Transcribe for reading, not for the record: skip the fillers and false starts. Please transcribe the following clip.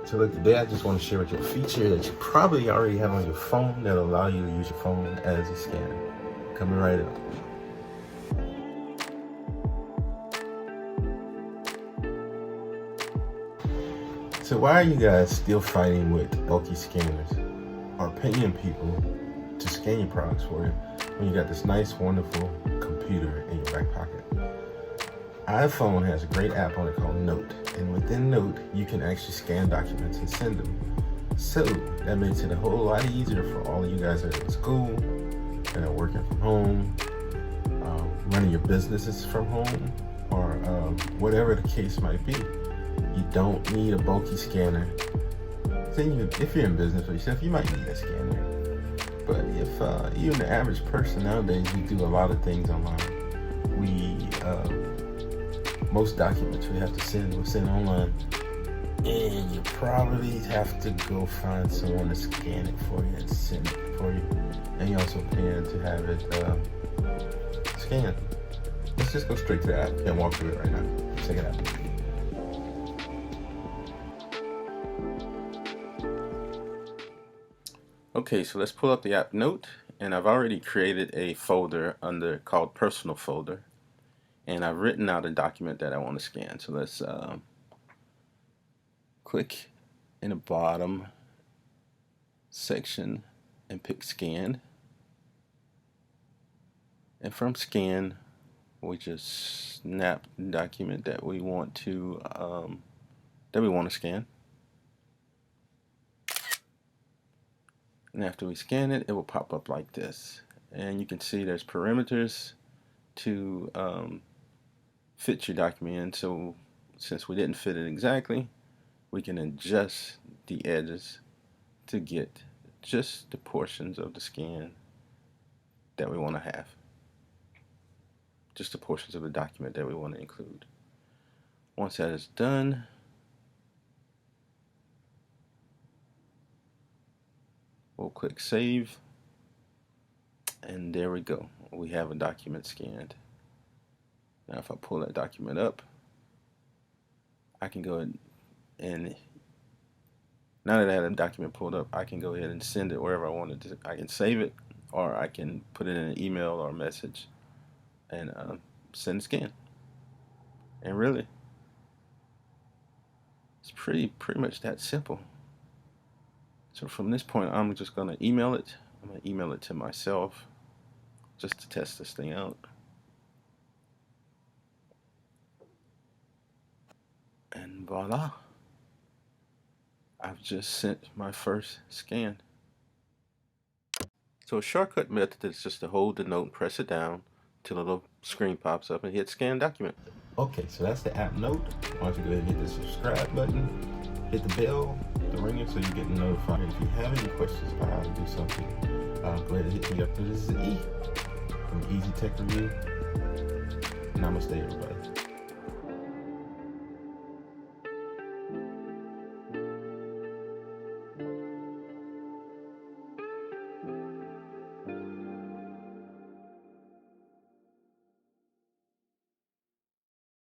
So look, today I just want to share with you a feature that you probably already have on your phone that'll allow you to use your phone as a scanner. Coming right up. So why are you guys still fighting with bulky scanners or paying people to scan your products for you when you got this nice, wonderful computer in your back pocket? iPhone has a great app on it called Note, and within Note, you can actually scan documents and send them. So that makes it a whole lot easier for all of you guys that are in school, that are working from home, running your businesses from home, or whatever the case might be. You don't need a bulky scanner. If you're in business for yourself, you might need a scanner. But if even the average person nowadays, we do a lot of things online. Most documents we have to send, we'll send online. And you probably have to go find someone to scan it for you and send it for you. And you also pay to have it scanned. Let's just go straight to the app and walk through it right now. Check it out. Okay, so let's pull up the app Note, and I've already created a folder called Personal Folder, and I've written out a document that I want to scan. So let's click in the bottom section and pick Scan, and from Scan we just snap the document that we want to scan. And after we scan it, it will pop up like this. And you can see there's parameters to fit your document in. So since we didn't fit it exactly, we can adjust the edges to get just the portions of the scan that we want to have. Just the portions of the document that we want to include. Once that is done, we'll click Save, and there we go. We have a document scanned. Now if I pull that document up, I can go ahead and, now that I have the document pulled up, I can go ahead and send it wherever I wanted to. I can save it, or I can put it in an email or a message and send a scan. And really, it's pretty much that simple. So from this point, I'm just going to email it. I'm going to email it to myself just to test this thing out. And voila, I've just sent my first scan. So a shortcut method is just to hold the note and press it down till a little screen pops up and hit Scan Document. Okay, so that's the app Note. Why don't you go ahead and hit the subscribe button, hit the bell, the ringer, so you get notified. If you have any questions about how to do something, go ahead and hit me up. This is E from Easy Tech Review. Namaste, everybody.